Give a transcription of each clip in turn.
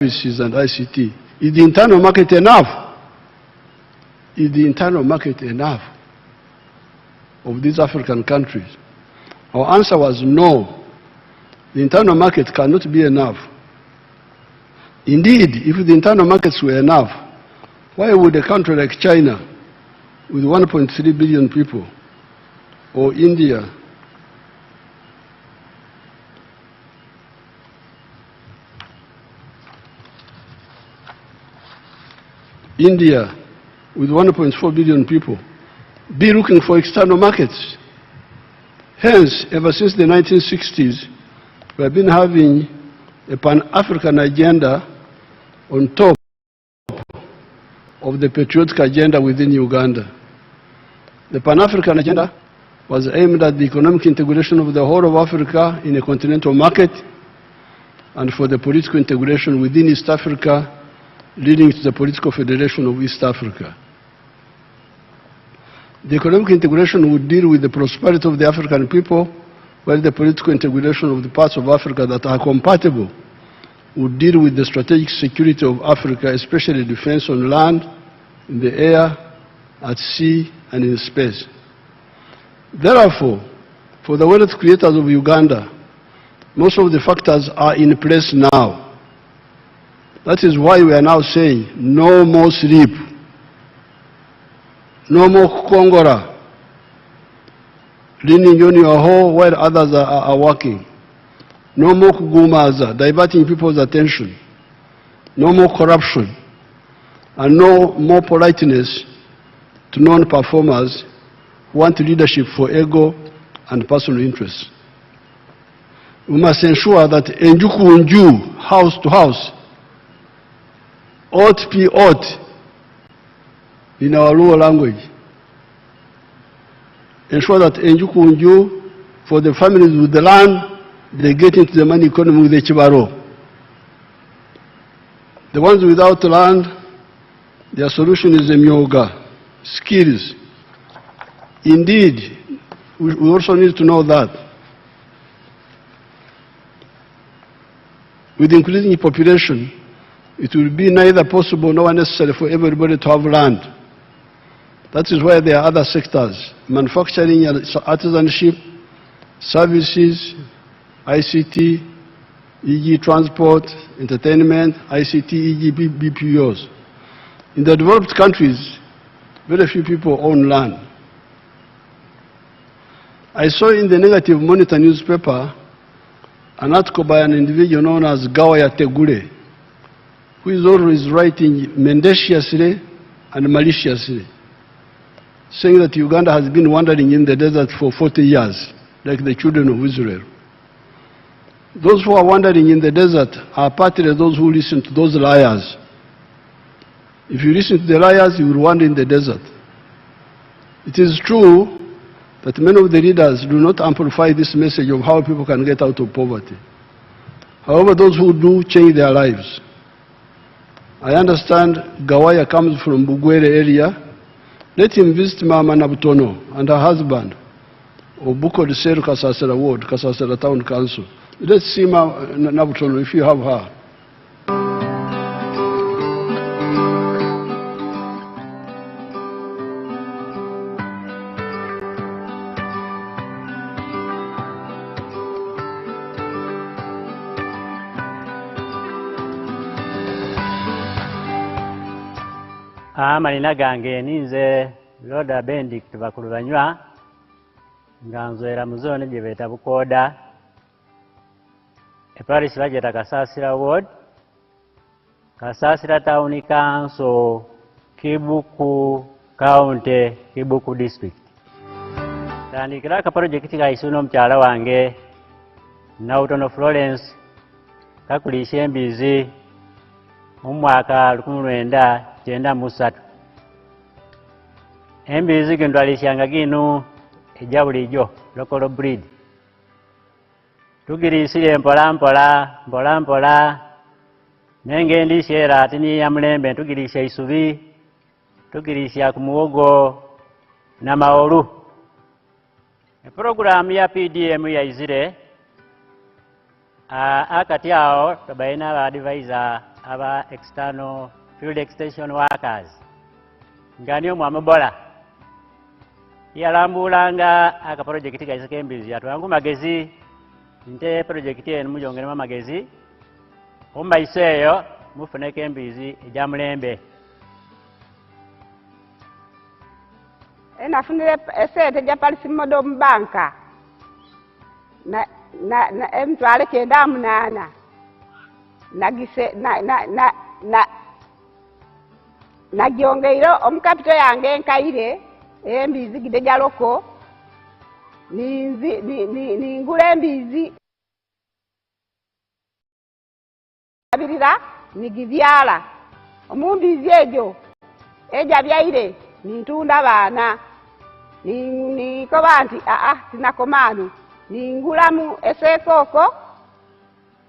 services and ICT. Is the internal market enough? Is the internal market enough of these African countries? Our answer was no. The internal market cannot be enough. Indeed, if the internal markets were enough, why would a country like China, with 1.3 billion people, or India, with 1.4 billion people, be looking for external markets? Hence, ever since the 1960s, we have been having a Pan-African agenda on top of the patriotic agenda within Uganda. The Pan-African agenda was aimed at the economic integration of the whole of Africa in a continental market and for the political integration within East Africa, leading to the political federation of East Africa. The economic integration would deal with the prosperity of the African people, while the political integration of the parts of Africa that are compatible would deal with the strategic security of Africa, especially defense on land, in the air, at sea, and in space. Therefore, for the wealth creators of Uganda, most of the factors are in place now. That is why we are now saying no more sleep, no more kukongora, leaning on your hoe while others are working. No more kugumaza, diverting people's attention. No more corruption. And no more politeness to non-performers who want leadership for ego and personal interests. We must ensure that Enjuku Unju, house to house, ought be ought in our Luo language. Ensure that Enjuku Unju, for the families with the land, they get into the money economy with the Chibaro. The ones without land, their solution is the Myoga, skills. Indeed, we also need to know that with increasing population, it will be neither possible nor necessary for everybody to have land. That is why there are other sectors, manufacturing, artisanship, services, ICT, e.g. transport, entertainment, ICT, e.g. BPOs. In the developed countries, very few people own land. I saw in the Negative Monitor newspaper an article by an individual known as Gawaya Tegule, who is always writing mendaciously and maliciously, saying that Uganda has been wandering in the desert for 40 years, like the children of Israel. Those who are wandering in the desert are partly those who listen to those liars. If you listen to the liars, you will wander in the desert. It is true that many of the leaders do not amplify this message of how people can get out of poverty. However, those who do change their lives. I understand Gawaya comes from Bugwere area. Let him visit Mama Nabutono and her husband, Obuko de Seru Kasasera Ward, Kasasera Town Council. Let's see Mama Nabutono if you have her. Amalina gange ninze Loda Benedict Bakulubanywa nganzoera muzone gye beta Bukoda Parish Budget Kasasira Ward Kasasira Town Council Kibuku County Kibuku District. Tandikira ka project ga isuno mkyala wange Nautono Florence kakulisha embizi mu mwaka 1993. Embizi gendwalishanga gino ejja bulijjo local breed. Tugirisire mpola mpola nenge ndishera atini ya mulembe tugirisha isubi tugirisha ku muwogo na maolu. Program ya PDM ya izire akati yao tabaina ba advisor aba external field extension workers nga niyo mwamubola yalambulanga aka project gaise kembizi atwangu magezi nte project eno mujongeremu magezi omaiseyo mufune kembizi eja mulembe nafunire esente ja Parisimodo mu banka na emitwalo 98 nagise nagyongeire omukapito yange enkaire embizi gide jaloko ningula embizi abirira nigibyala omumbizi ejo eja byaire nintunda baana nikoba nti tinakomanu ningulamu esekoko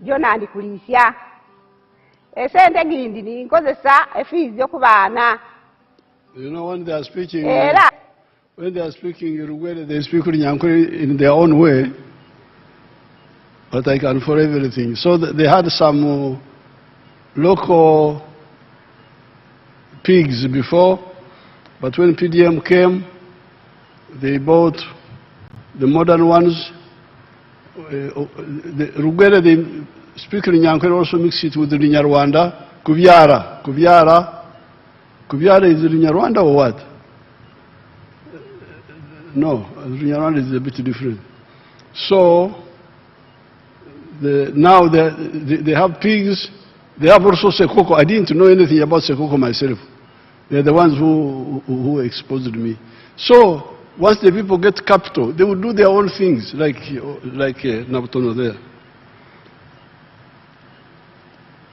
jona ndikulisya esente gindi ninkozesa efizi okubaana. You know, when they are speaking, Rugwele, they speak Runyankore in their own way, but I can for everything. So they had some local pigs before, but when PDM came, they bought the modern ones. The Rugwele, they speak Runyankore, also mix it with the Runyarwanda. Kubyara is Runyarwanda or what? No, Runyarwanda is a bit different. So now they have pigs. They have also Sekoko. I didn't know anything about Sekoko myself. They're the ones who exposed me. So once the people get capital, they will do their own things, like Nabutono there.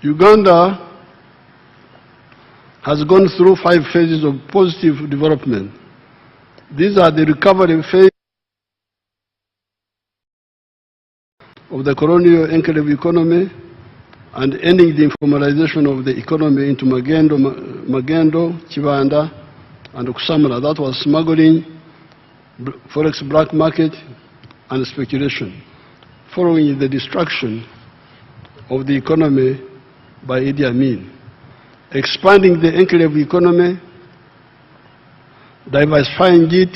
Uganda has gone through 5 phases of positive development. These are the recovery phase of the colonial enclave economy and ending the informalization of the economy into Magendo, Chibanda, and Kusamara. That was smuggling, forex black market, and speculation, following the destruction of the economy by Idi Amin. Expanding the enclave economy, diversifying it.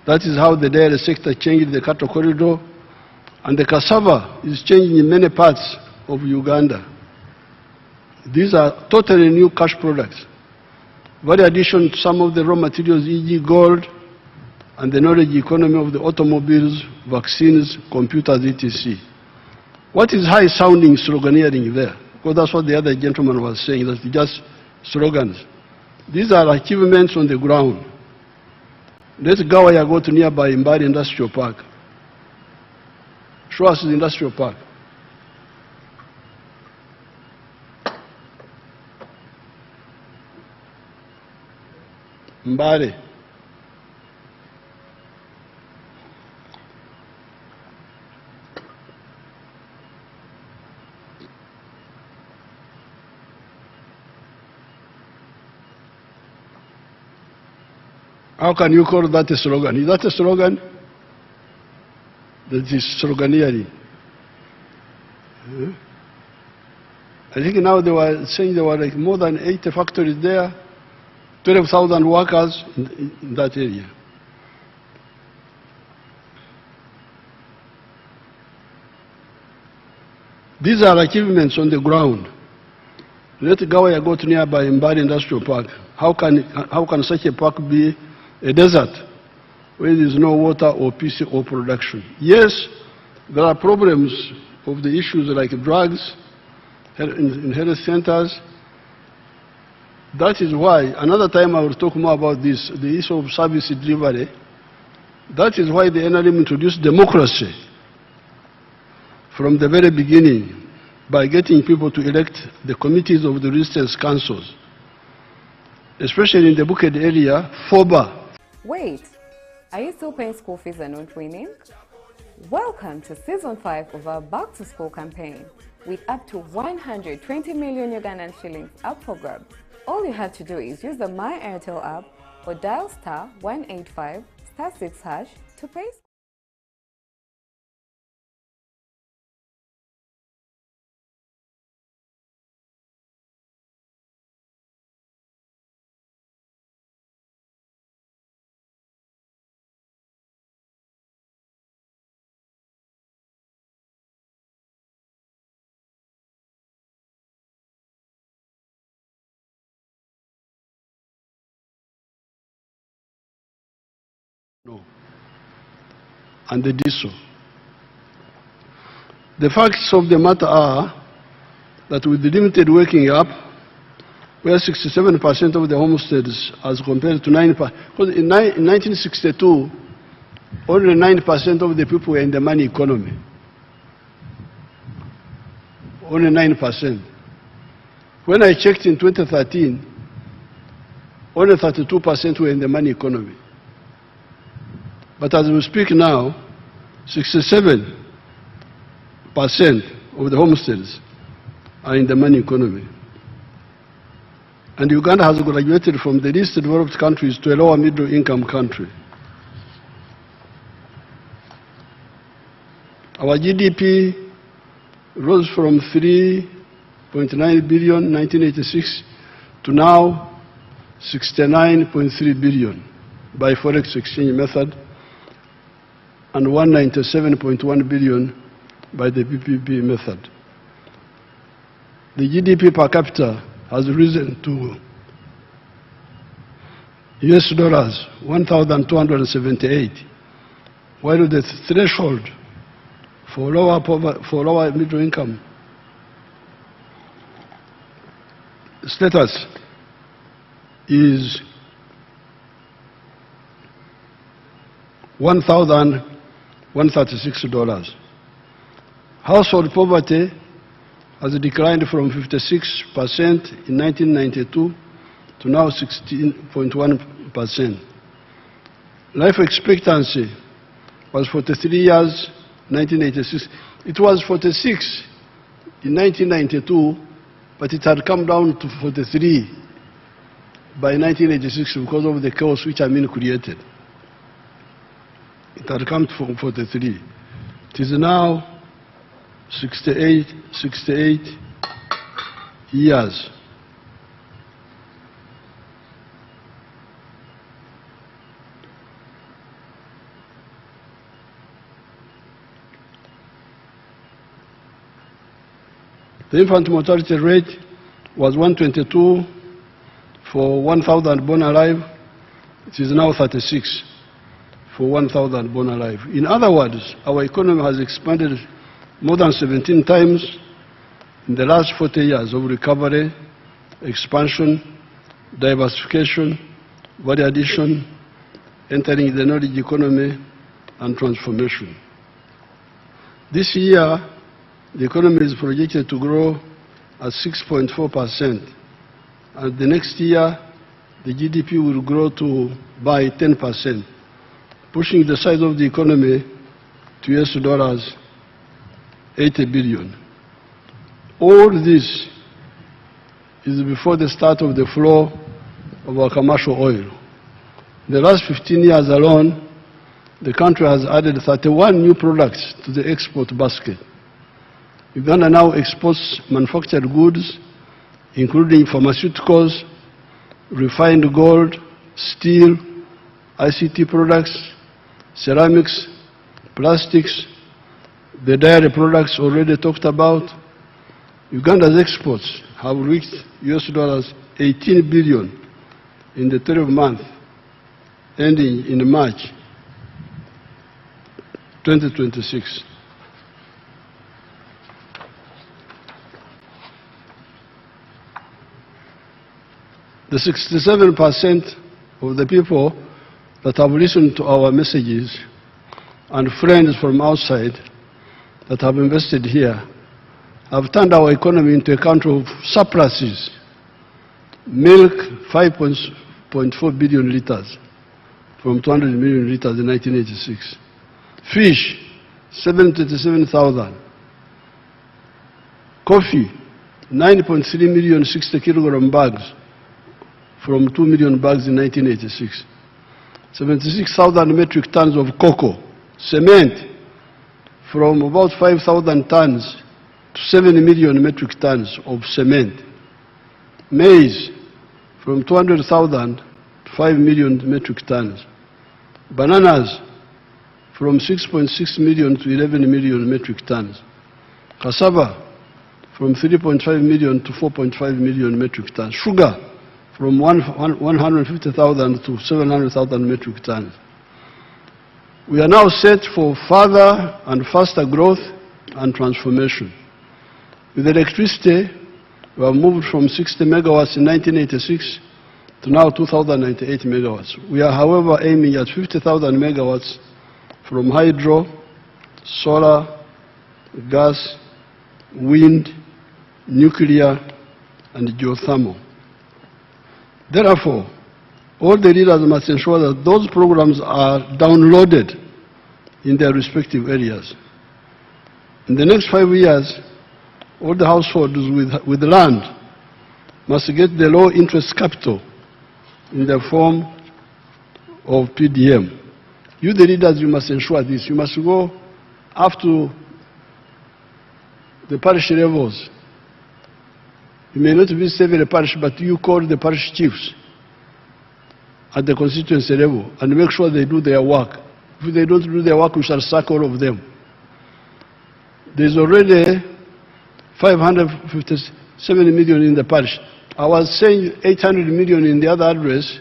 That is how the dairy sector changed the cattle corridor, and the cassava is changing in many parts of Uganda. These are totally new cash products. Very addition to some of the raw materials, e.g. gold, and the knowledge economy of the automobiles, vaccines, computers, etc. What is high-sounding sloganeering there? Because that's what the other gentleman was saying, that's just slogans. These are achievements on the ground. Let's go to nearby Mbari Industrial Park. Show us the industrial park. Mbari. How can you call that a slogan? Is that a slogan? That is sloganeering. I think now they were saying there were like more than 80 factories there, 12,000 workers in that area. These are achievements on the ground. Let Gawaya go to nearby Mbari Industrial Park. How can such a park be a desert where there is no water or peace or production? Yes, there are problems of the issues like drugs in health centers. That is why, another time I will talk more about this, the issue of service delivery. That is why the NRM introduced democracy from the very beginning by getting people to elect the committees of the resistance councils, especially in the Buked area, FOBA. Wait, are you still paying school fees and not winning? Welcome to Season 5 of our Back to School campaign with up to 120 million Ugandan shillings up for grabs. All you have to do is use the My Airtel app or dial *185 *6# to pay. No. And they did so. The facts of the matter are that with the limited waking up, where 67% of the homesteads as compared to 9%, because in 1962, only 9% of the people were in the money economy. Only 9%. When I checked in 2013, only 32% were in the money economy. But as we speak now, 67% of the homesteads are in the money economy. And Uganda has graduated from the least developed countries to a lower middle income country. Our GDP rose from 3.9 billion in 1986 to now 69.3 billion by forex exchange method and 197.1 billion by the PPP method. The GDP per capita has risen to US dollars 1,278, while the threshold for lower middle income status is $1,136. Household poverty has declined from 56% in 1992 to now 16.1%. Life expectancy was 43 years in 1986. It was 46 in 1992, but it had come down to 43 by 1986 because of the chaos which Amin created. It had come from 43. It is now 68 years. The infant mortality rate was 122 for 1,000 born alive. It is now 36 for 1,000 born alive. In other words, our economy has expanded more than 17 times in the last 40 years of recovery, expansion, diversification, value addition, entering the knowledge economy, and transformation. This year, the economy is projected to grow at 6.4%, and the next year, the GDP will grow by 10%, pushing the size of the economy to US dollars 80 billion. All this is before the start of the flow of our commercial oil. In the last 15 years alone, the country has added 31 new products to the export basket. Uganda now exports manufactured goods, including pharmaceuticals, refined gold, steel, ICT products, ceramics, plastics, the dairy products already talked about. Uganda's exports have reached US dollars 18 billion in the 12 months ending in March 2026. The 67% of the people that have listened to our messages and friends from outside that have invested here have turned our economy into a country of surpluses. Milk, 5.4 billion liters from 200 million liters in 1986. Fish, 727,000. Coffee, 9.3 million 60 kilogram bags from 2 million bags in 1986. 76,000 metric tons of cocoa. Cement, from about 5,000 tons to 7 million metric tons of cement. Maize, from 200,000 to 5 million metric tons. Bananas, from 6.6 million to 11 million metric tons. Cassava, from 3.5 million to 4.5 million metric tons. Sugar, from 150,000 to 700,000 metric tons. We are now set for further and faster growth and transformation. With electricity, we have moved from 60 megawatts in 1986 to now 2,098 megawatts. We are, however, aiming at 50,000 megawatts from hydro, solar, gas, wind, nuclear, and geothermal. Therefore, all the leaders must ensure that those programs are downloaded in their respective areas. In the next 5 years, all the households with land must get the low-interest capital in the form of PDM. You, the leaders, you must ensure this. You must go up to the parish levels. You may not visit every parish, but you call the parish chiefs at the constituency level and make sure they do their work. If they don't do their work, we shall sack all of them. There's already 557 million in the parish. I was saying 800 million in the other address,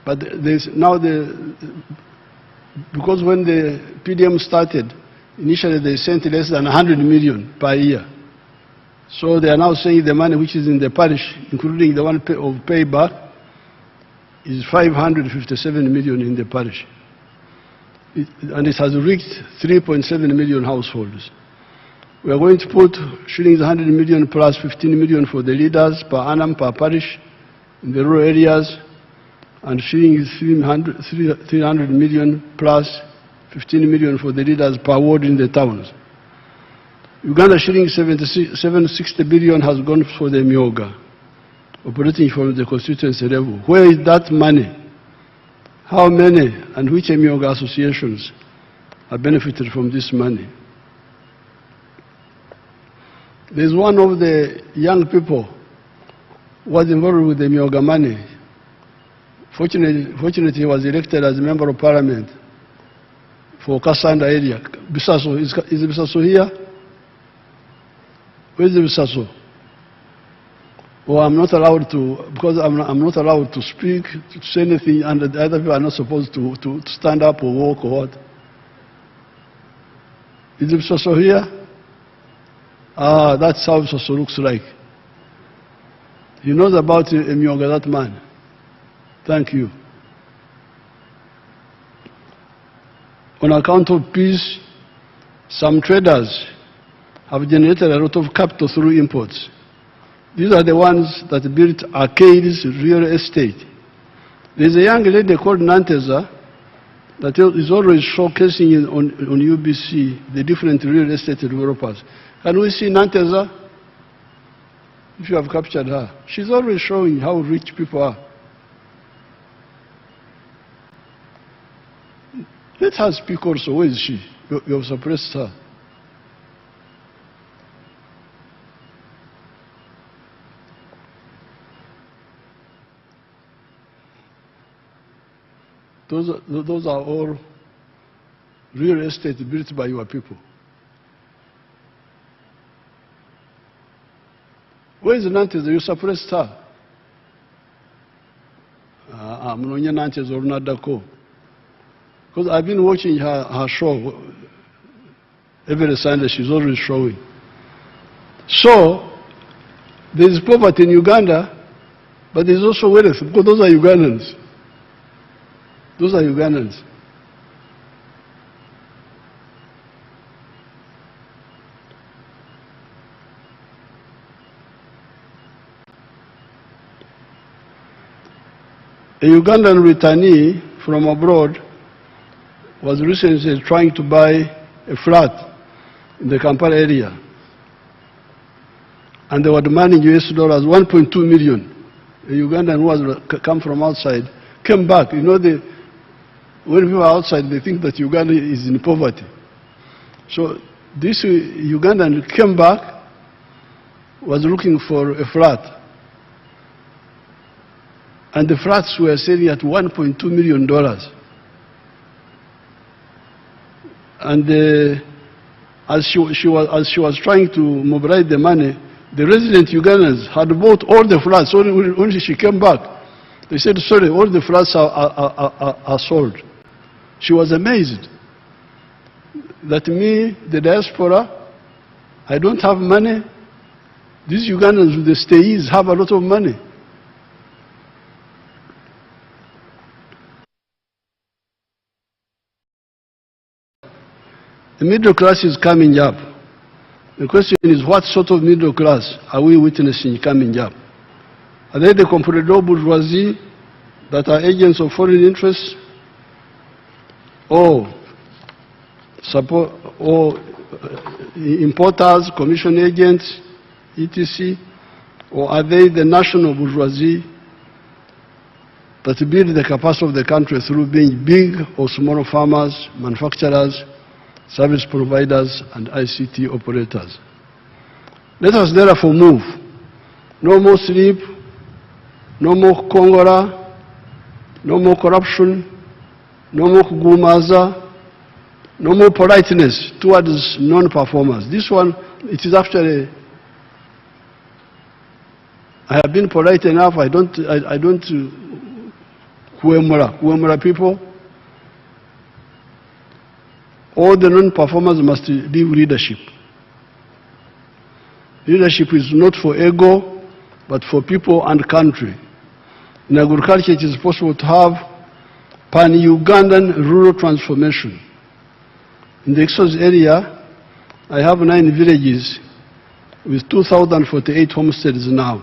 but there's now because when the PDM started, initially they sent less than 100 million per year. So they are now saying the money which is in the parish, including the one of payback, is 557 million in the parish. And it has reached 3.7 million households. We are going to put shillings 100 million plus 15 million for the leaders per annum per parish in the rural areas, and shillings 300 million plus 15 million for the leaders per ward in the towns. Uganda shillings 760 billion has gone for the Myoga, operating from the constituency level. Where is that money? How many and which Myoga associations are benefited from this money? There's one of the young people who was involved with the Myoga money. Fortunately, he was elected as a member of parliament for Kasanda area. Bisaso, is Bisaso here? Where is the Bisaso? Oh, I'm not allowed to, because I'm not allowed to speak, to say anything, and the other people are not supposed to stand up or walk or what. Is the Bisaso here? Ah, that's how Bisaso looks like. He knows about Myoga, that man. Thank you. On account of peace, some traders have generated a lot of capital through imports. These are the ones that built Arcade's real estate. There's a young lady called Nanteza that is always showcasing on UBC the different real estate developers. Can we see Nanteza? If you have captured her. She's always showing how rich people are. Let her speak also. Where is she? You have suppressed her. Those are all real estate built by your people. Where is Nantes? You suppressed her. I'm not Nantes or Nadako. Because I've been watching her show every Sunday. She's always showing. So, there is poverty in Uganda, but there is also wealth, because those are Ugandans. Those are Ugandans. A Ugandan returnee from abroad was recently trying to buy a flat in the Kampala area. And they were demanding US dollars 1.2 million. A Ugandan who was come from outside came back. You know, when people are outside, they think that Uganda is in poverty. So this Ugandan came back, was looking for a flat. And the flats were selling at $1.2 million. And as she was trying to mobilize the money, the resident Ugandans had bought all the flats. Only she came back, they said, sorry, all the flats are sold. She was amazed that me, the diaspora, I don't have money. These Ugandans, the stayees, have a lot of money. The middle class is coming up. The question is, what sort of middle class are we witnessing coming up? Are they the comprador bourgeoisie that are agents of foreign interests, or support, or importers, commission agents, etc., or are they the national bourgeoisie that build the capacity of the country through being big or small farmers, manufacturers, service providers, and ICT operators? Let us therefore move. No more sleep, no more Kongora, no more corruption, no more kugumaza, no more politeness towards non-performers. This one, it is actually, I have been polite enough. I don't kuemura people. All the non-performers must leave leadership. Leadership is not for ego, but for people and country. In agriculture, it is possible to have pan-Ugandan rural transformation. In the Exos area, I have 9 villages with 2,048 homesteads now.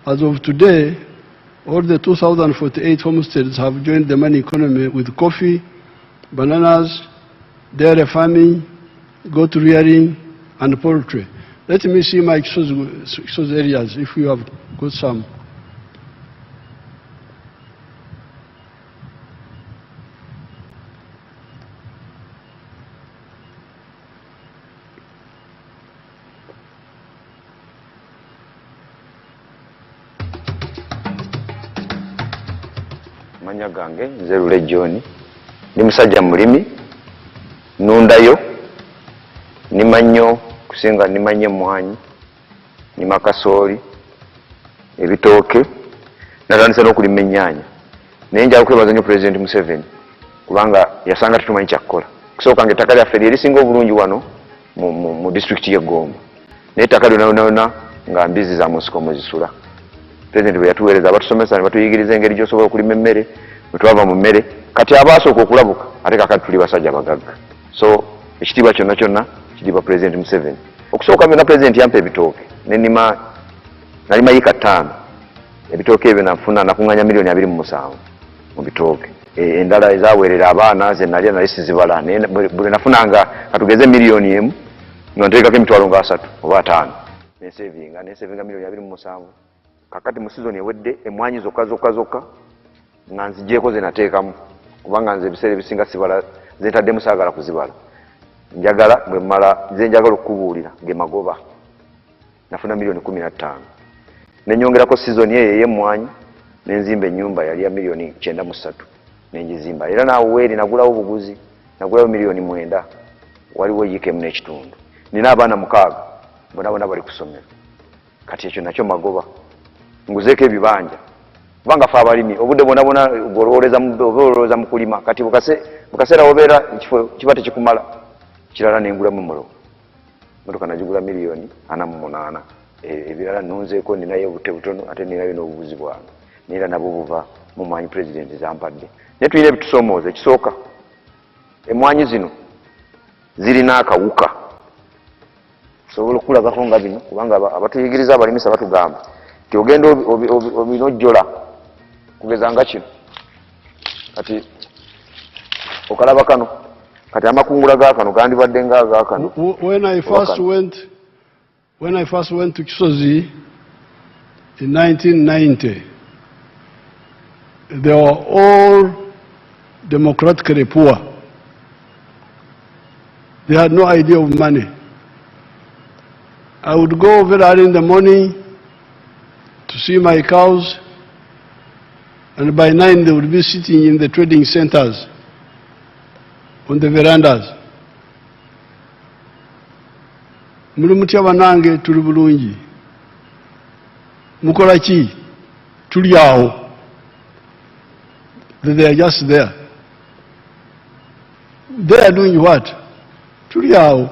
As of today, all the 2,048 homesteads have joined the money economy with coffee, bananas, dairy farming, goat rearing, and poultry. Let me see my Exos areas, if you have got some. Manya gange Nzerule John ni musajja mulimi nundayo nimanyo kusinga nimanye mwanyi ni makasoli ebitooke natandise n'okulima ennyaanya naye njala kwebaza nnyo President Museveni kubanga yasanga tetumanyi kyakkola. Kusooka nga ettaka lyaffe lyerisinga obulungi wano mu district y'e Gomba naye ettaka lyonna nga mbizi za musiko muzisula. President bwe yatuweereza abatusomesa ne batuyigiriza engeri gy'osobola okulima emmere bwe twava mu mmere kati abasooka okulabuka ate kakati tuli basajja bagagga. So ekitiibwa kyonna kyonna kiriibwa President Museveni. Okusooka byonna President yampa ebitooke nalima yiika 5 ebitooke ebyo nakuŋŋanya $227 mu bitooke. Endala ezaweerera abaana ze nalya naye sizibala naye bwe nafunanga katugeze $1,000,000 nga nteekako emitwalo nga 3 oba 5 nesevinga $227. Kakati mu season ewedde emwanyi zokka nga nzigyeko ze nateekamu kubanga nze ebiseera ebisinga sibala zentaddemu saagala kuzibala. Njagala bwe mmala ze njagala okukubuulira ge magoba nafuna $15,000,000 nenyongerako season eyo ey'emmwanyi nenzimba ennyumba yali ya $903,000 nenjizimba era naawe weeri nagulawo obuguzi nagulawo $9,000,000 waliwo yiika emu n'ekitundu. Nina abaana 6 bonna bali ku ssomero kati ekyo nakyo magoba nguzeeko ebibanja kubanga fe abalimi obudde bwonna olowooza mu kulima kati bukaseera wobeera kiba tekikumala kirala nengulamu mulo motoka nagigula $1,48,000 ebirala nunzeeko ninayo obute butono ate ninayo n'obubuzi bwange neera nabo buva mu mwanyi President zampadde. Naye tulina ebitusomooza. Ekisooka emwanyi zino zirina akawuka sobola okulagako nga bino kubanga abatuyigiriza abalimisa batugamba nti ogenda obinojjola kugeza nga kino kati okalaba kano kati amakungula gaakano gandibadde nga agaakano. When I first went to Kisozi in 1990, they were all democratically poor. They had no idea of money. I would go very early in the morning to see my cows, and by 9 they would be sitting in the trading centers on the verandas. Muli mutya banange tuli bulungi mukola ki tuli awo. They are just there. They are doing what? Tuli awo.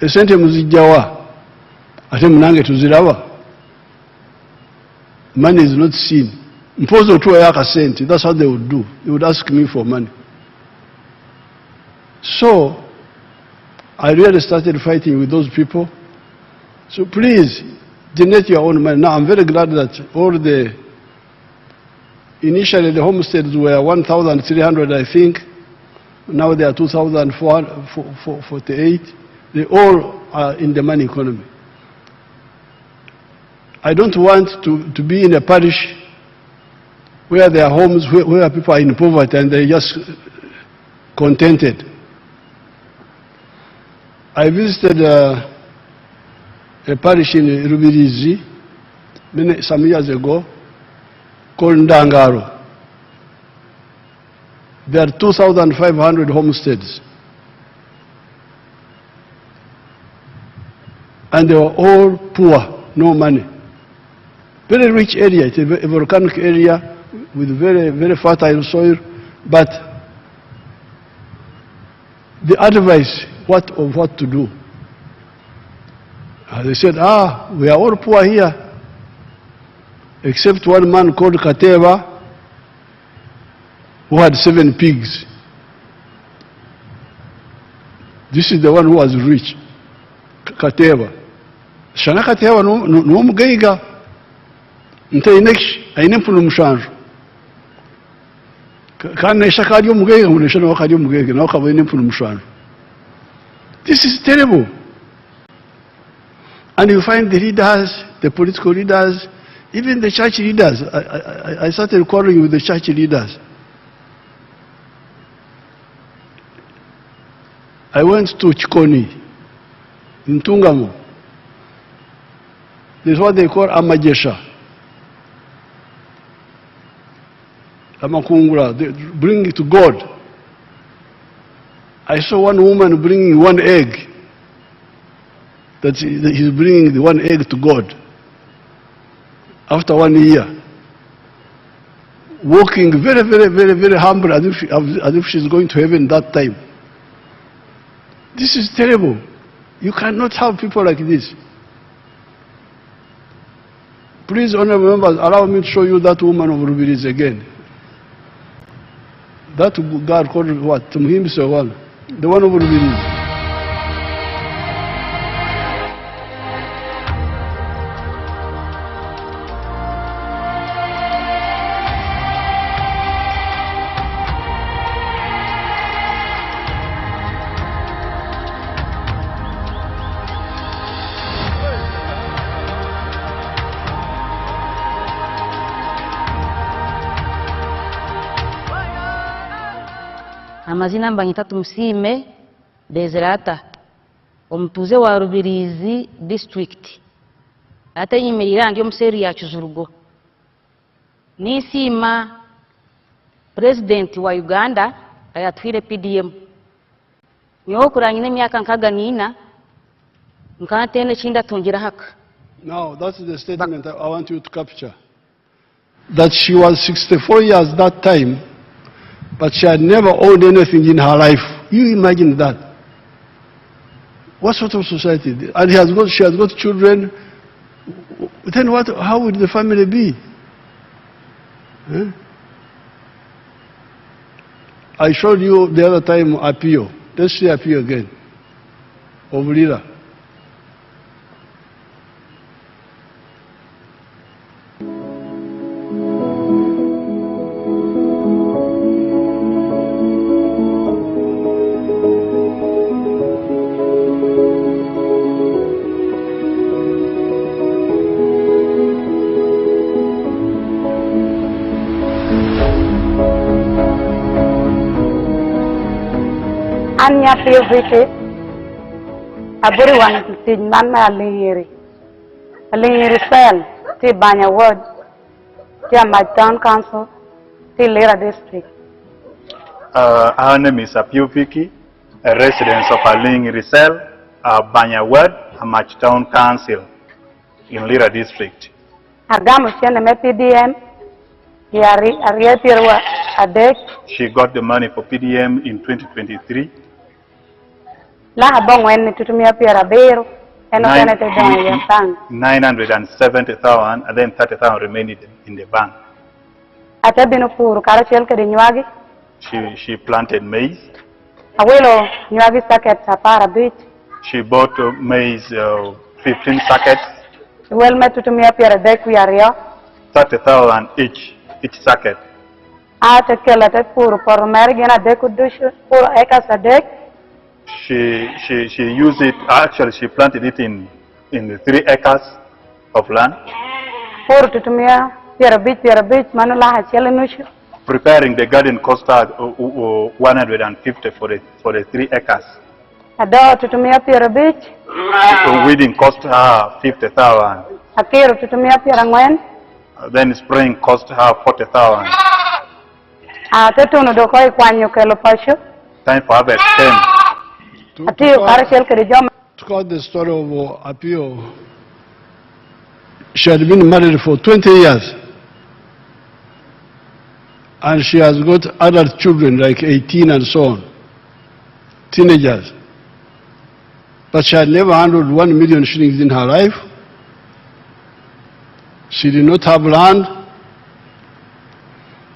Esente muzijjawa. Ate munange tuziraba. Money is not seen. Mpozo tu ayaka sente. That's what they would do. They would ask me for money. So, I really started fighting with those people. So please, donate your own money. Now, I'm very glad that initially the homesteads were 1,300, I think. Now they are 2,448. They all are in the money economy. I don't want to be in a parish where there are homes where people are in poverty and they're just contented. I visited a parish in Rubirizi some years ago called Ndangaro. There are 2,500 homesteads. And they were all poor, no money. Very rich area, it's a volcanic area with very, very fertile soil, but the advice what to do. They said, we are all poor here, except one man called Kateva, who had 7 pigs. This is the one who was rich, Kateva. Shana Kateva no mugaiga. Nte inesh, ainempulu mshanju. Kana ishaka yo mugaiga, uneshana wakadi mugaiga, na wakaba ainempulu mshanju. This is terrible. And you find the leaders, the political leaders, even the church leaders. I started quarreling with the church leaders. I went to Chikoni, in Tungamo. This is what they call Amajesha. Amakungura, they bring it to God. I saw one woman bringing 1 egg. That he's bringing the 1 egg to God. After 1 year. Walking very, very, very, very humble as if she's going to heaven that time. This is terrible. You cannot have people like this. Please, honorable members, allow me to show you that woman of Rubirizi again. That God called what? Muhimbi Sewal. The one of Rubirizi. Amazina mbanyita Tumusime Desirata omutuze wa Rubirizi district ate nyimirira ndi omuseri ya Kizurugo nisima president wa Uganda ayatwire PDM nyo kuranyine myaka nkaga nina nkatene chinda tungira haka. Now that's the statement I want you to capture, that she was 64 years that time, but she had never owned anything in her life. You imagine that. What sort of society? And she has got children. Then what? How would the family be? Huh? I showed you the other time Apio. Let's see Apio again. Ovulira. Anya favorite aburi wan ti nana alingiri cell ti Banya ward ti my town council ti Lira district. Our name is Apio Piki, a resident of Alingiri cell, Banya ward, Amach town council in Lira district. Agamu siya na PDM yari ariya pirwa adek. She got the money for PDM in 2023. Laha bongwen ni tutumia piera bero. Eno kene te dongo ya sang. 970,000 and then 30,000 remained in the bank. Ate binu furu kara chel kedi nyuagi. She planted maize. Awilo nyuagi saket sapara beach. She bought maize 15 sackets. Well me tutumia piera dek wiario. 30,000 each sacket. Ate kela te furu por merigena deku dushu furu eka sa dek. She used it, actually she planted it in the 3 acres of land. Furu tutumia piera beach manu laha chele nushu. Preparing the garden cost her 150 for the 3 acres. Ado tutumia piera beach. Weeding cost her 50,000. Akiru tutumia piera ngwen. Then spraying cost her 40,000. Ate tunu dokoi kwanyo kelo pashu. Time for harvest 10. Atiyo kara chel kedi joma. Throughout the story of Apio, she had been married for 20 years. And she has got adult children, like 18 and so on, teenagers. But she had never handled 1 million shillings in her life. She did not have land.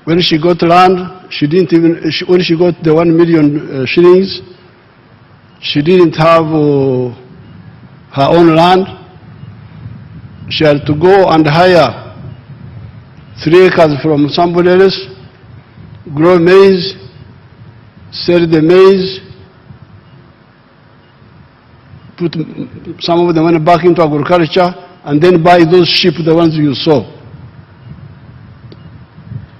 When she got land, she didn't even, when she got the 1 million shillings, she didn't have her own land. She had to go and hire 3 acres from somebody else, grow maize, sell the maize, put some of the money back into agriculture, and then buy those sheep, the ones you saw.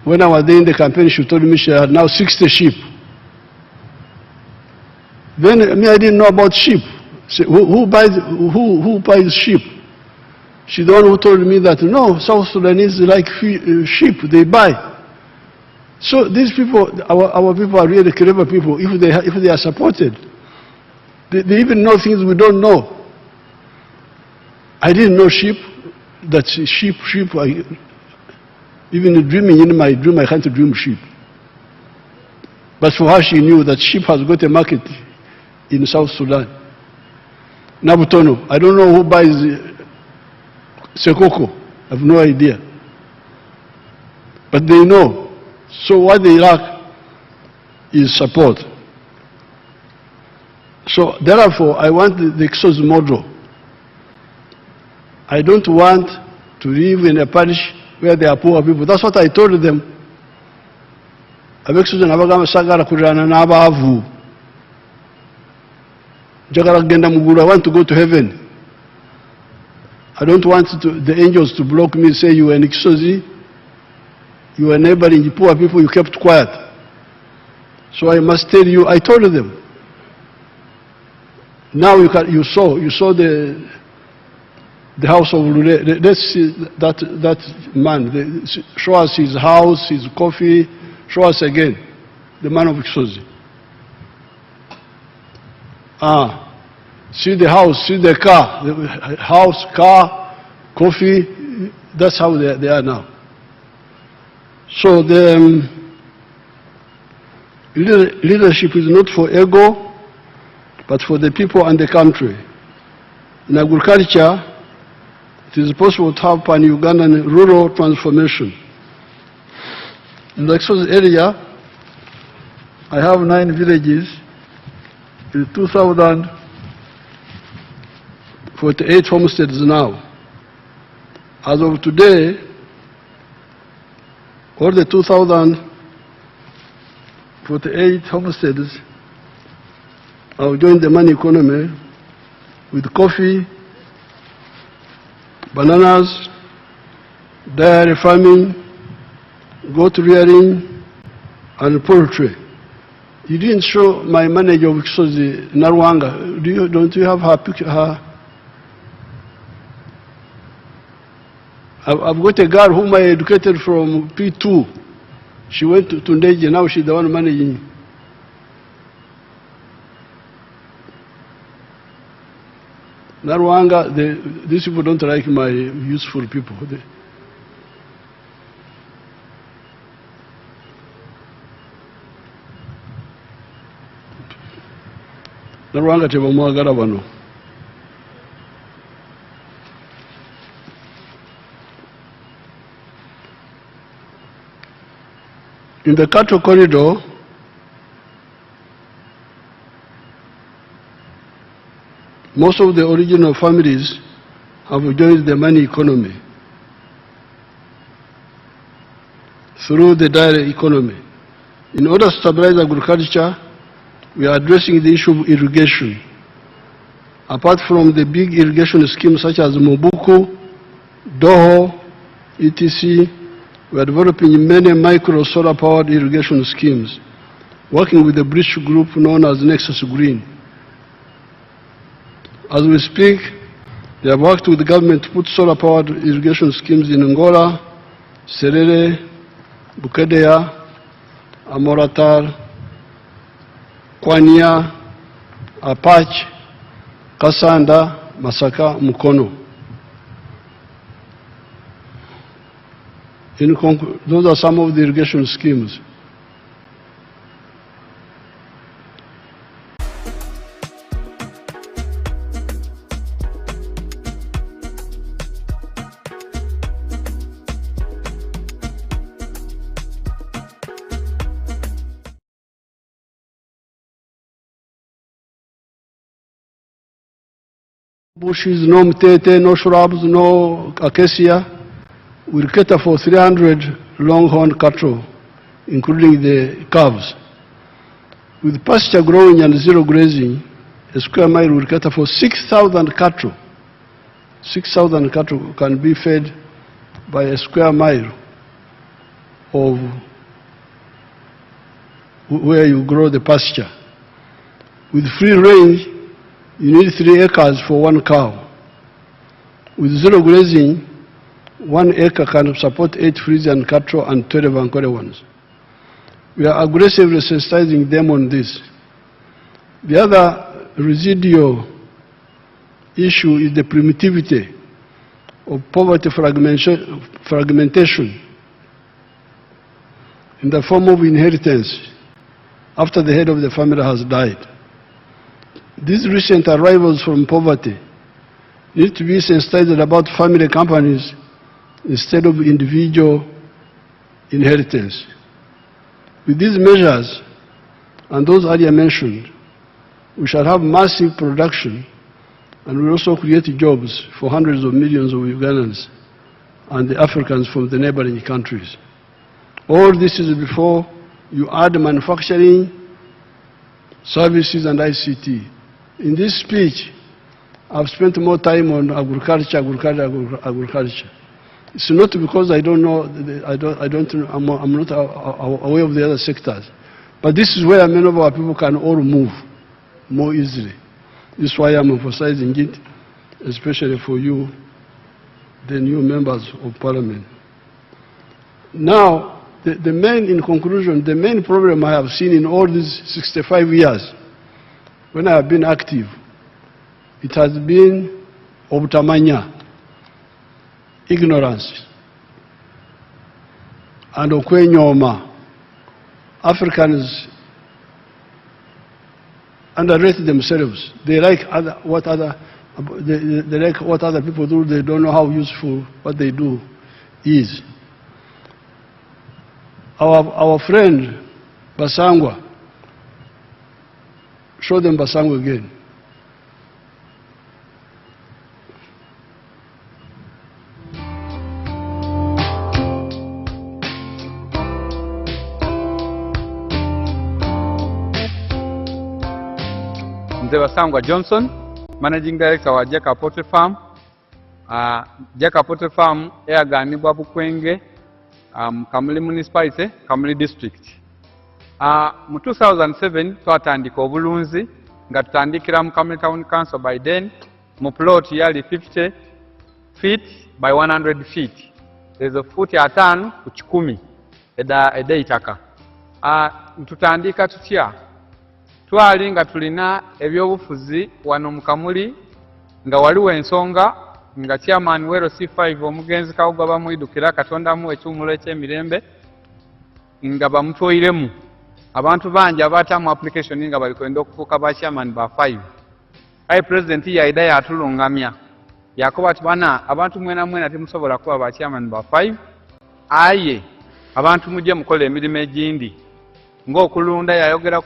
When I was there in the campaign, she told me she had now 60 sheep. Then I didn't know about sheep. So who buys sheep? She's the one who told me that, no, South Sudanese like sheep, they buy. So these people, our people are really clever people if they are supported. They even know things we don't know. I didn't know sheep, that sheep, even dreaming in my dream, I can't dream sheep. But for her, she knew that sheep has got a market in South Sudan. Nabutono, I don't know who buys Sekoko, I have no idea. But they know. So what they lack is support. So therefore, I want the Exos model. I don't want to live in a parish where there are poor people. That's what I told them. I want to go to heaven. I don't want the angels to block me, say you are an Exosi, you are neighboring poor people, you kept quiet. So I must tell you, I told them. Now you saw the house of Lule. Let's see that man. Show us his house, his coffee. Show us again, the man of Exosi. See the house, see the car, car, coffee. That's how they are now. So the leadership is not for ego, but for the people and the country. In agriculture, it is possible to have pan-Ugandan rural transformation. In the Exos area, I have 9 villages with 2,048 homesteads now. As of today, all the 2,048 homesteads have joined the money economy with coffee, bananas, dairy farming, goat rearing, and poultry. You didn't show my manager of Exosi, Narwanga. Don't you have her picture? I've got a girl whom I educated from P2. She went to Ndeje, now she's the one managing. Narwanga, these people don't like my useful people. Narwanga tebamwagala bano. In the cattle corridor, most of the original families have joined the money economy through the dairy economy. In order to stabilize agriculture, we are addressing the issue of irrigation. Apart from the big irrigation schemes such as Mobuku, Doho, etc., we are developing many micro solar-powered irrigation schemes, working with the British group known as Nexus Green. As we speak, they have worked with the government to put solar-powered irrigation schemes in Angola, Serere, Bukedea, Amoratar, Kwanya, Apache, Kasanda, Masaka, Mukono. Those are some of the irrigation schemes. Bushes, no mtete, no shrubs, no acacia. We cater for 300 longhorn cattle, including the calves. With pasture growing and zero grazing, a square mile will cater for 6,000 cattle. 6,000 cattle can be fed by a square mile of where you grow the pasture. With free range, you need 3 acres for 1 cow. With zero grazing, 1 acre can support 8 Frisian cattle and 12 Ankole ones. We are aggressively sensitizing them on this. The other residual issue is the primitivity of poverty fragmentation in the form of inheritance after the head of the family has died. These recent arrivals from poverty need to be sensitized about family companies instead of individual inheritance. With these measures and those earlier mentioned, we shall have massive production and will also create jobs for hundreds of millions of Ugandans and the Africans from the neighboring countries. All this is before you add manufacturing, services and ICT. In this speech, I've spent more time on agriculture. It's not because I don't know, I'm not aware of the other sectors. But this is where many of our people can all move more easily. This is why I'm emphasizing it, especially for you, the new members of parliament. Now, in conclusion, the main problem I have seen in all these 65 years, when I have been active, it has been obutamanya, ignorance, and okwenyoma. Africans underrate themselves. They like what other people do. They don't know how useful what they do is. Our friend Basangwa, show them Basangwa again. Mzee Basangwa Johnson, Managing Director wa Jeka Poultry Farm. Jeka Poultry Farm eyaganibwa Bukwenge, Kamuli Municipality, Kamuli District. Mu 2007 twatandika obulunzi nga tutandikira mu Kamuli Town Council by then mu plot yali 50 feet by 100 feet. Ezo futi 5 ku 10 eda itaka. Tutandika tutya twali nga tulina ebyobufuzi wano mu Kamuli nga waliwo ensonga nga chairman wero C5 omugenzi Kawuga bamwidukira Katonda mu ekyumulo eky'emirembe nga bamutwoyiremu abantu bangi abaataamu application nga bali kwenda okufuuka ba chairman ba 5 aye president yaida yatulungamya yakoba ati bana abantu mwena mwena temusobola kuba ba chairman ba 5 aye abantu mujje mukola emirimu egindi ng'okulunda yayogera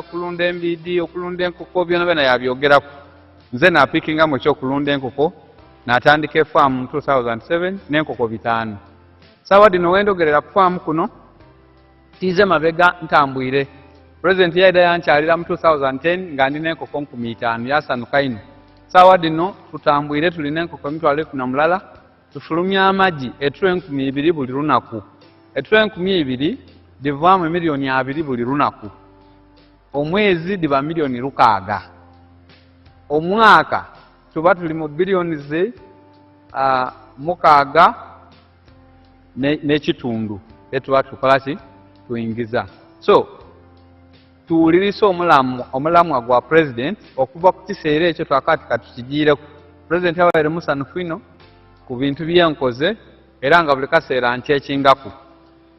kulunda embidi okulunda enkoko byona byona yabyogeraku nze naapikingamu ekyokulunda enkoko n'atandika efaamu mu 2007 n'enkoko 5 sawa dino wendogerera ku faamu kuno tiize mabega ntambwire president yaida yankyalira mu 2010 nga ndina enkoko 5,000 yasanuka ino sawa dino tutambwire tulina enkoko 1,000 tufulumya amagi etro 2,000 buli lunaku etro 2,000 divaamu miliyoni 2 buli lunaku omwezi diba miliyoni 6 omwaka tuba tuli mu biliyoni 6 n'ekitundu etuba tukolaki tuyingiza so tuwulirisa omulamwa gwa president okuva ku kiseera ekyo twakati katukigiireku president abaire musanufu ino ku bintu byenkoze era nga buli kaseera nkyekingaku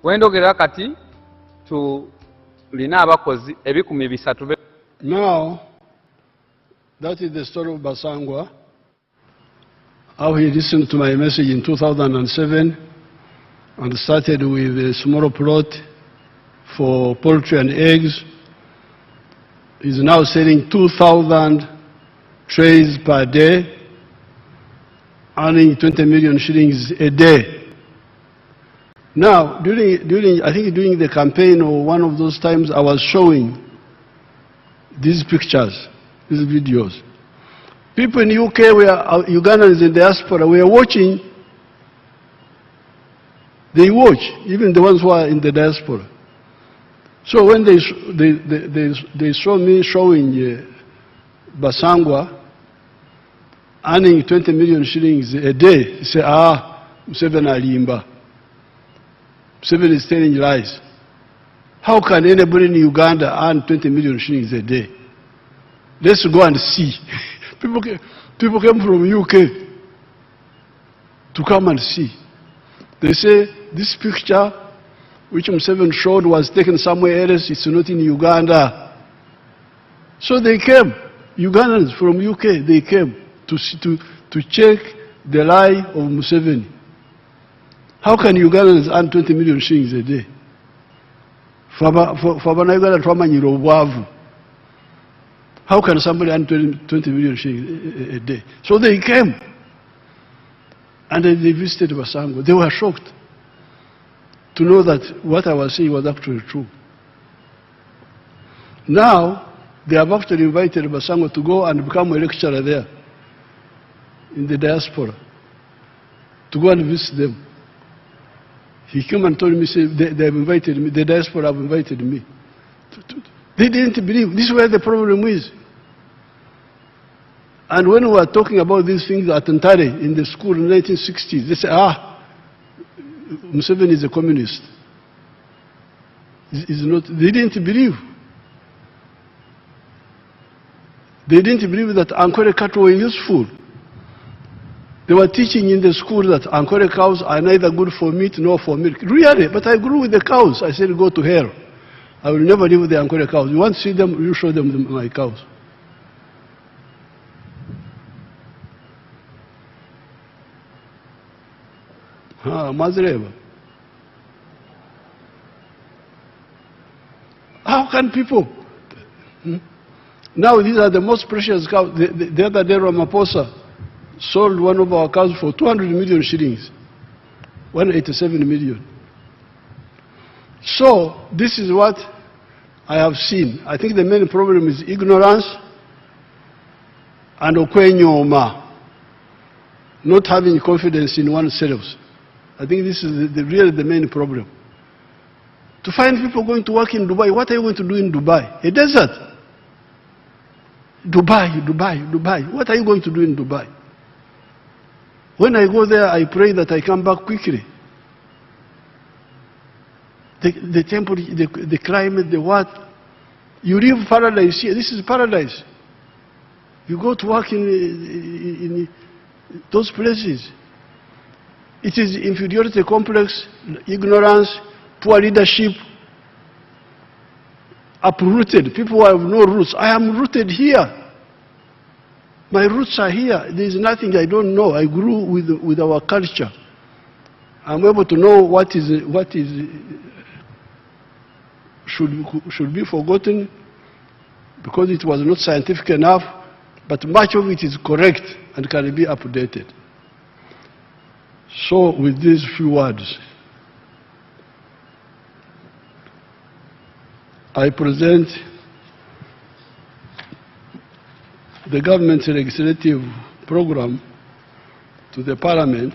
wendogerera kati tulina abakozi 300. Now, that is the story of Basangwa, how he listened to my message in 2007 and started with a small plot for poultry and eggs. He's now selling 2,000 trays per day, earning 20 million shillings a day. Now, during the campaign or one of those times, I was showing these pictures, these videos. People in UK, Ugandans in diaspora, were watching. They watch, even the ones who are in the diaspora. So when they saw me showing Basangwa earning 20 million shillings a day, they say, Museveni alimba. Museveni is telling lies. How can anybody in Uganda earn 20 million shillings a day? Let's go and see. People came from UK to come and see. They say this picture which Museveni showed was taken somewhere else, it's not in Uganda. So they came, Ugandans from UK, they came to check the lie of Museveni. How can Ugandans earn 20 million shillings a day? How can somebody earn 20 million shillings a day? So they came and they visited Basangwa. They were shocked to know that what I was saying was actually true. Now, they have actually invited Basangwa to go and become a lecturer there in the diaspora, to go and visit them. He came and told me, they have invited me, the diaspora have invited me. They didn't believe. This is where the problem is. And when we were talking about these things at Ntare in the school in the 1960s, they said, Museveni is a communist. He's not. They didn't believe. They didn't believe that Ankole cattle were useful. They were teaching in the school that Ankole cows are neither good for meat nor for milk. Really? But I grew with the cows. I said, go to hell. I will never live with the Ankole cows. You want to see them, you show them my cows. Mazreba. How can people? Now these are the most precious cows. The other day Ramaphosa sold one of our cows for 200 million shillings, 187 million. So this is what I have seen. I think the main problem is ignorance and okwenyoma, not having confidence in oneself. I think this is really the main problem. To find people going to work in Dubai, what are you going to do in Dubai? A desert. Dubai. What are you going to do in Dubai? When I go there, I pray that I come back quickly. The temperature, the climate, the what. You live paradise here. This is paradise. You go to work in those places. It is inferiority complex, ignorance, poor leadership. uprooted, people who have no roots. I am rooted here. My roots are here. There is nothing I don't know. I grew with our culture. I'm able to know what should be forgotten because it was not scientific enough, but much of it is correct and can be updated. So with these few words, I present the government's legislative program to the Parliament.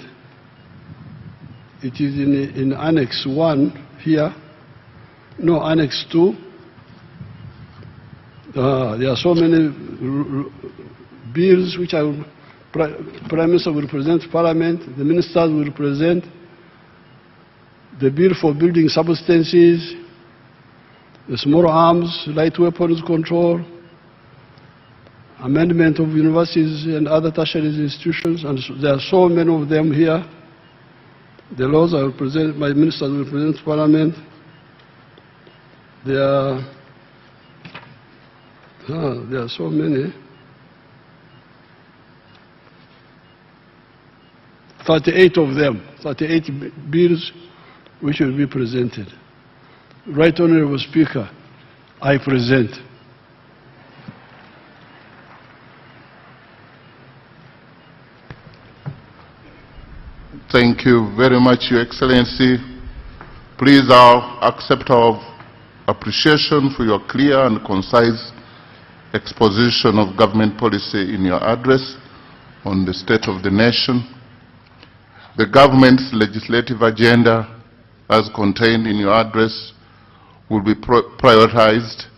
It is in Annex 1 here, no, Annex 2. There are so many bills which Prime Minister will present to Parliament, the ministers will present, the bill for building substances, the small arms, light weapons control, amendment of universities and other tertiary institutions, and there are so many of them here. The laws I will present, my ministers will present to Parliament. There are so many. 38 of them, 38 bills which will be presented. Right Honorable Speaker, I present. Thank you very much, Your Excellency. Please accept our appreciation for your clear and concise exposition of government policy in your address on the state of the nation. The government's legislative agenda, as contained in your address, will be prioritized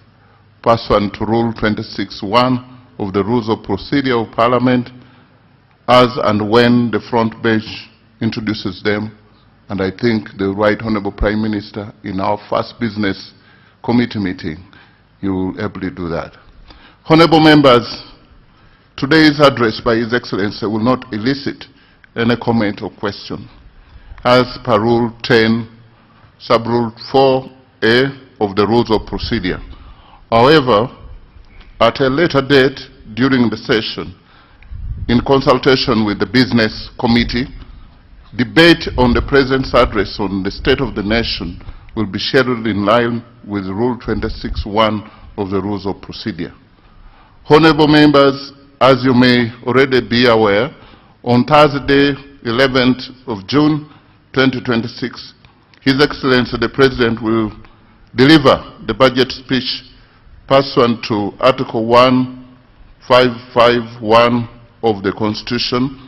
pursuant to Rule 26(1) of the Rules of Procedure of Parliament, as and when the front bench introduces them, and I think the Right Honourable Prime Minister, in our first business committee meeting, you will ably do that. Honourable members, today's address by His Excellency will not elicit any comment or question, as per Rule 10, Sub-Rule 4A of the Rules of Procedure. However, at a later date during the session, in consultation with the Business Committee, debate on the President's address on the state of the nation will be scheduled in line with Rule 26(1) of the Rules of Procedure. Honourable members, as you may already be aware, on Thursday, 11th of June 2026, His Excellency the President will deliver the budget speech pursuant to Article 1551 of the Constitution.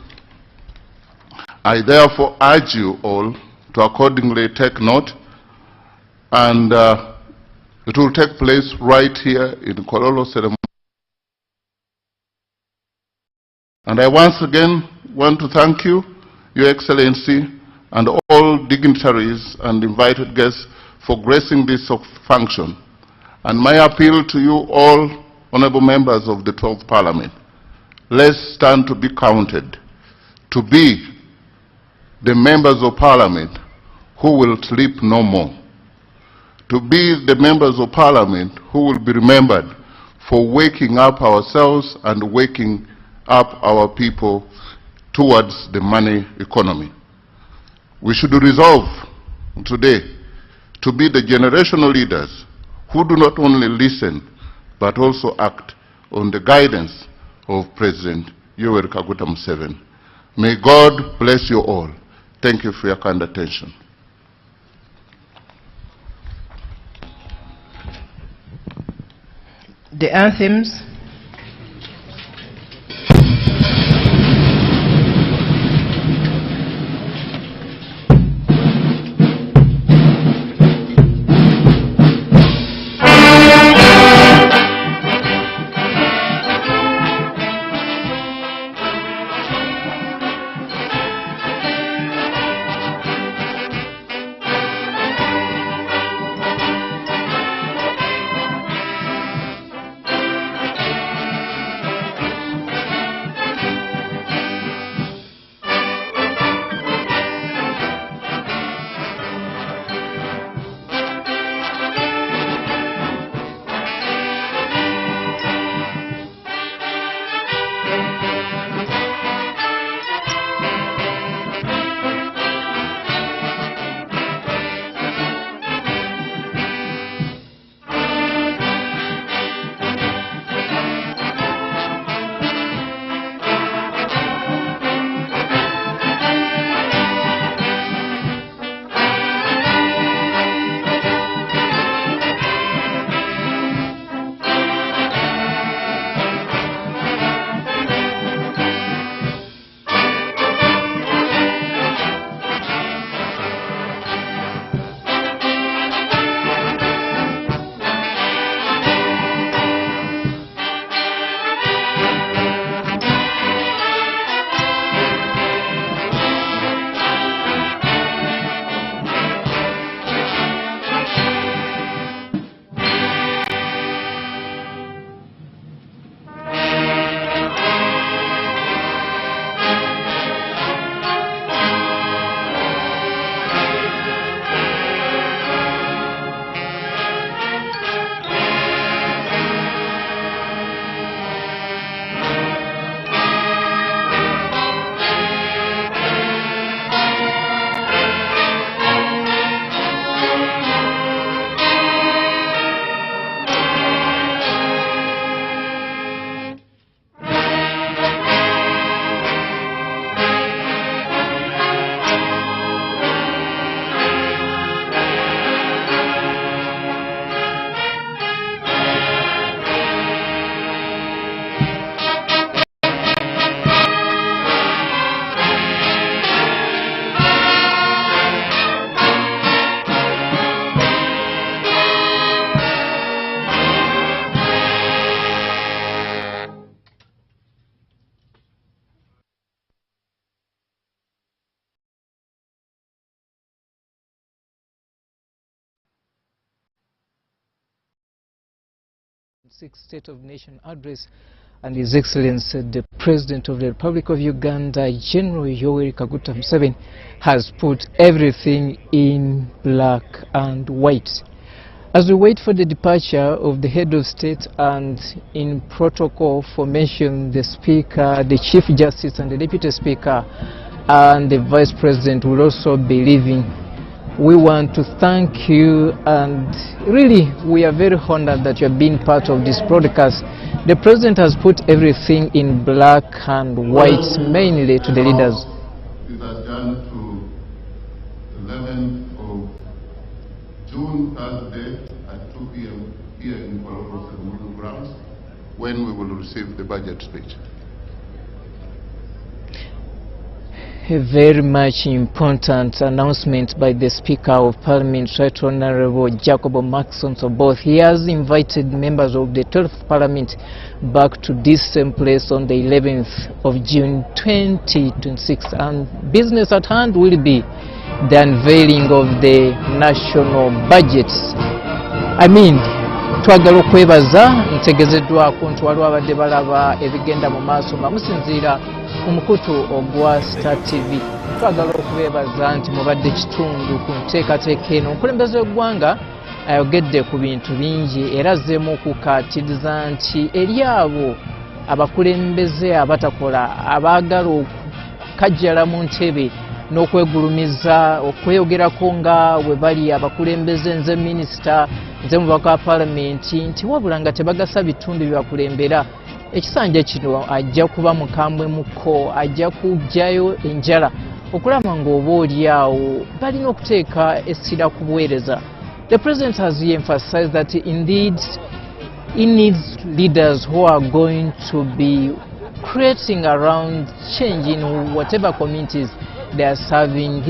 I therefore urge you all to accordingly take note, and it will take place right here in Kololo ceremony. And I once again want to thank you, Your Excellency, and all dignitaries and invited guests for gracing this function. And my appeal to you all, honourable members of the 12th Parliament, let's stand to be counted, to be the members of Parliament who will sleep no more, to be the members of Parliament who will be remembered for waking up ourselves and waking up our people towards the money economy. We should resolve today to be the generational leaders who do not only listen but also act on the guidance of President Yoweri Kaguta Museveni. May God bless you all. Thank you for your kind attention. The anthems. 6th State of Nation address, and His Excellency the President of the Republic of Uganda, General Yoweri Kaguta Museveni, has put everything in black and white. As we wait for the departure of the head of state and in protocol formation, the Speaker, the Chief Justice and the Deputy Speaker and the Vice President will also be leaving. We want to thank you, and really we are very honored that you have been part of this broadcast. The President has put everything in black and white, mainly to the leaders. This has gone to 11th of June, Thursday at 2 p.m. here in Colombo Ceremonial Grounds, when we will receive the budget speech. A very much important announcement by the Speaker of Parliament, Right Honourable Jacob Maxson Sobooth. He has invited members of the 12th Parliament back to this same place on the 11th of June 2026, and business at hand will be the unveiling of the national budget. Twagala okwebaza ntegezeddwako nti waliwo abadde balaba ebigenda mu maaso nga musinziira ku mukutu ogwa Star TV. Twagala okubeebaza nti mubadde kitundu ku nteekateeka eno. Omukulembeze w'eggwanga ayogedde ku bintu bingi era azzeemu okukaatiriza nti eri abo abakulembeze abatakola abaagala okukajjala mu ntebe n'okwegulumiza okweyogerako nga bwe bali abakulembeze, nze minisita, nze mubaka wa palamenti, nti wabula nga tebagasa bitundu byebakulembera. Ekisanja kino ajja kuba mukambwe muko, ajja kugjayo enjala okulaba ng'oba oli awo balina okuteeka essira ku buweereza. The President has emphasized that indeed he needs leaders who are going to be creating around change in whatever communities they are serving.